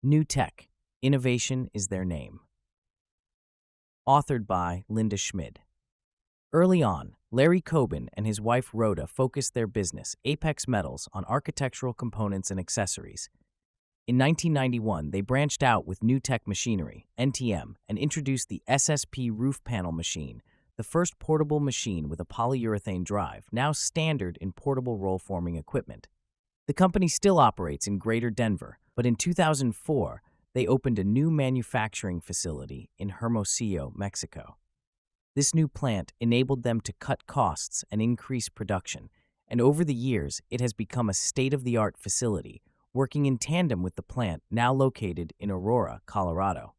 New Tech, Innovation is Their Name. Authored by Linda Schmid. Early on, Larry Coben and his wife Rhoda focused their business, Apex Metals, on architectural components and accessories. In 1991, they branched out with New Tech Machinery, NTM, and introduced the SSP roof panel machine, the first portable machine with a polyurethane drive, now standard in portable roll-forming equipment. The company still operates in Greater Denver, but in 2004, they opened a new manufacturing facility in Hermosillo, Mexico. This new plant enabled them to cut costs and increase production, and over the years, it has become a state-of-the-art facility, working in tandem with the plant now located in Aurora, Colorado.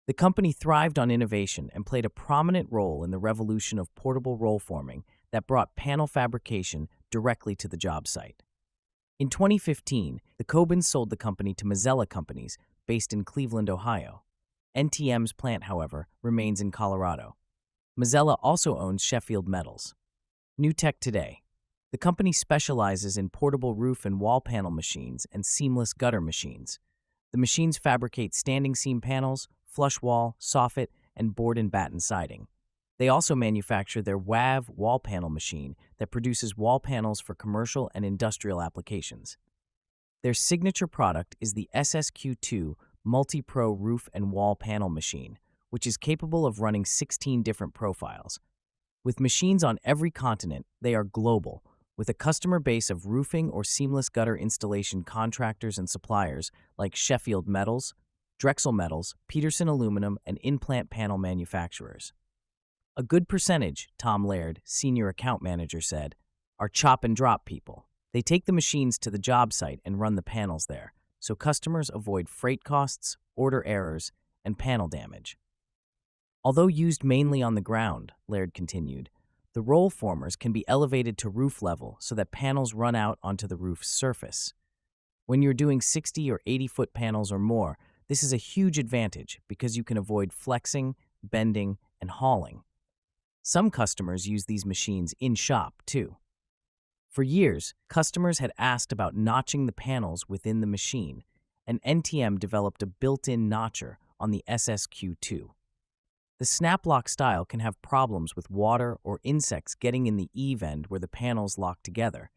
The company thrived on innovation and played a prominent role in the revolution of portable roll forming that brought panel fabrication directly to the job site. In 2015, the Cobens sold the company to Mazzella Companies, based in Cleveland, Ohio. NTM's plant, however, remains in Colorado. Mazzella also owns Sheffield Metals. New Tech today. The company specializes in portable roof and wall panel machines and seamless gutter machines. The machines fabricate standing seam panels, flush wall, soffit, and board and batten siding. They also manufacture their WAV wall panel machine that produces wall panels for commercial and industrial applications. Their signature product is the SSQ2 Multi-Pro roof and wall panel machine, which is capable of running 16 different profiles. With machines on every continent, they are global, with a customer base of roofing or seamless gutter installation contractors and suppliers like Sheffield Metals, Drexel Metals, Peterson Aluminum, and in-plant panel manufacturers. A good percentage, Tom Laird, senior account manager, said, are chop and drop people. They take the machines to the job site and run the panels there, so customers avoid freight costs, order errors, and panel damage. Although used mainly on the ground, Laird continued, the roll formers can be elevated to roof level so that panels run out onto the roof's surface. When you're doing 60 or 80-foot panels or more, this is a huge advantage because you can avoid flexing, bending, and hauling. Some customers use these machines in-shop, too. For years, customers had asked about notching the panels within the machine, and NTM developed a built-in notcher on the SSQ2. The snap-lock style can have problems with water or insects getting in the eave end where the panels lock together,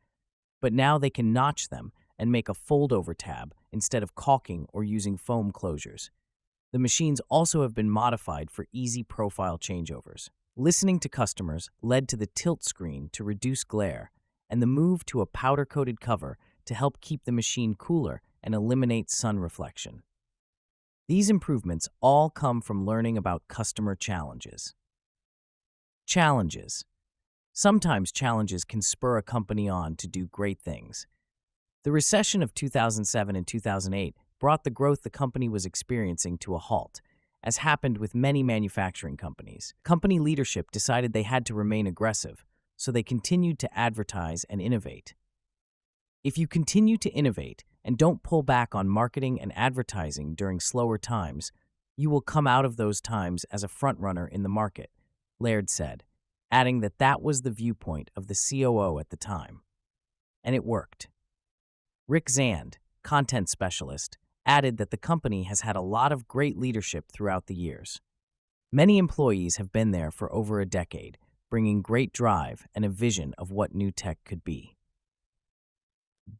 but now they can notch them and make a fold-over tab instead of caulking or using foam closures. The machines also have been modified for easy profile changeovers. Listening to customers led to the tilt screen to reduce glare and the move to a powder-coated cover to help keep the machine cooler and eliminate sun reflection. These improvements all come from learning about customer challenges. Challenges. Sometimes challenges can spur a company on to do great things. The recession of 2007 and 2008 brought the growth the company was experiencing to a halt, as happened with many manufacturing companies. Company leadership decided they had to remain aggressive, so they continued to advertise and innovate. If you continue to innovate and don't pull back on marketing and advertising during slower times, you will come out of those times as a frontrunner in the market, Laird said, adding that that was the viewpoint of the COO at the time. And it worked. Rick Zand, content specialist, added that the company has had a lot of great leadership throughout the years. Many employees have been there for over a decade, bringing great drive and a vision of what New Tech could be.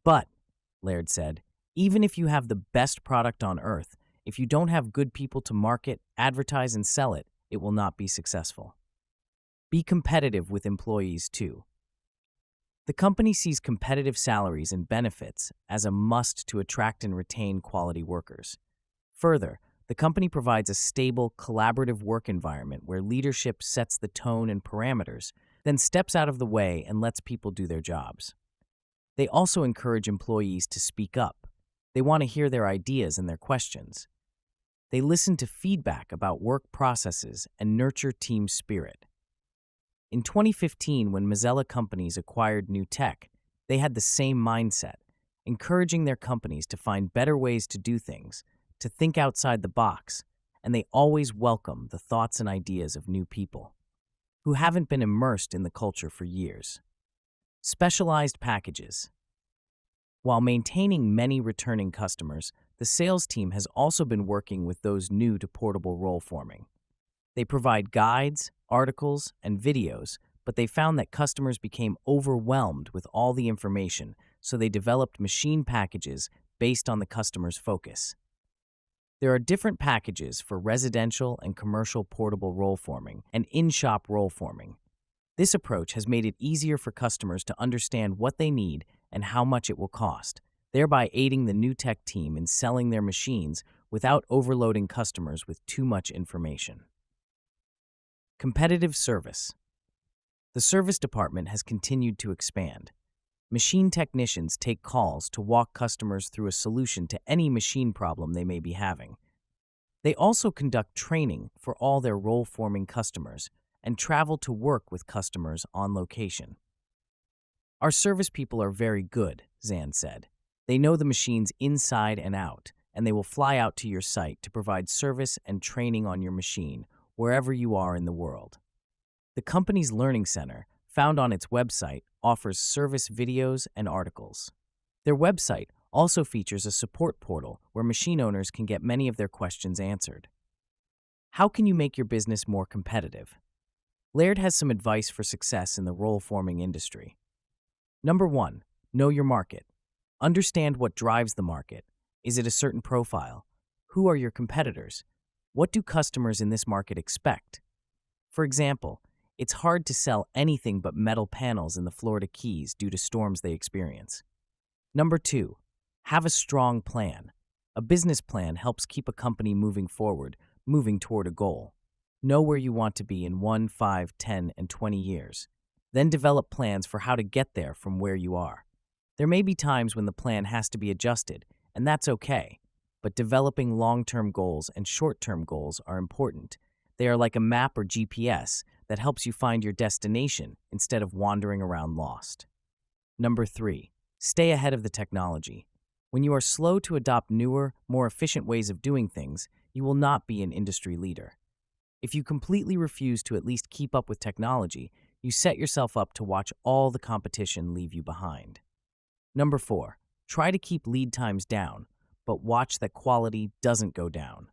But, Laird said, even if you have the best product on earth, if you don't have good people to market, advertise, and sell it, it will not be successful. Be competitive with employees, too. The company sees competitive salaries and benefits as a must to attract and retain quality workers. Further, the company provides a stable, collaborative work environment where leadership sets the tone and parameters, then steps out of the way and lets people do their jobs. They also encourage employees to speak up. They want to hear their ideas and their questions. They listen to feedback about work processes and nurture team spirit. In 2015, when Mazzella Companies acquired New Tech, they had the same mindset, encouraging their companies to find better ways to do things, to think outside the box, and they always welcome the thoughts and ideas of new people who haven't been immersed in the culture for years. Specialized packages. While maintaining many returning customers, the sales team has also been working with those new to portable roll forming. They provide guides, articles, and videos, but they found that customers became overwhelmed with all the information, so they developed machine packages based on the customer's focus. There are different packages for residential and commercial portable roll forming and in-shop roll forming. This approach has made it easier for customers to understand what they need and how much it will cost, thereby aiding the NewTek team in selling their machines without overloading customers with too much information. Competitive service. The service department has continued to expand. Machine technicians take calls to walk customers through a solution to any machine problem they may be having. They also conduct training for all their roll-forming customers and travel to work with customers on location. Our service people are very good, Zan said. They know the machines inside and out, and they will fly out to your site to provide service and training on your machine wherever you are in the world. The company's learning center, found on its website, offers service videos and articles. Their website also features a support portal where machine owners can get many of their questions answered. How can you make your business more competitive? Laird has some advice for success in the roll forming industry. Number 1, know your market. Understand what drives the market. Is it a certain profile? Who are your competitors? What do customers in this market expect? For example, it's hard to sell anything but metal panels in the Florida Keys due to storms they experience. Number 2, have a strong plan. A business plan helps keep a company moving forward, moving toward a goal. Know where you want to be in 1, 5, 10, and 20 years. Then develop plans for how to get there from where you are. There may be times when the plan has to be adjusted, and that's okay. But developing long-term goals and short-term goals are important. They are like a map or GPS that helps you find your destination instead of wandering around lost. Number 3, stay ahead of the technology. When you are slow to adopt newer, more efficient ways of doing things, you will not be an industry leader. If you completely refuse to at least keep up with technology, you set yourself up to watch all the competition leave you behind. Number 4, try to keep lead times down, but watch that quality doesn't go down.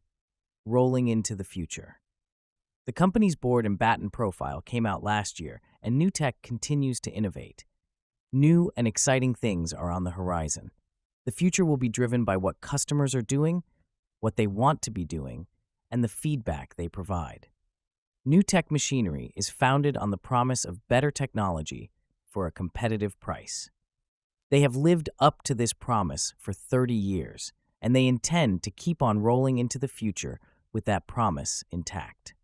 Rolling into the future. The company's board and batten profile came out last year, and NewTek continues to innovate. New and exciting things are on the horizon. The future will be driven by what customers are doing, what they want to be doing, and the feedback they provide. NewTek Machinery is founded on the promise of better technology for a competitive price. They have lived up to this promise for 30 years, and they intend to keep on rolling into the future with that promise intact.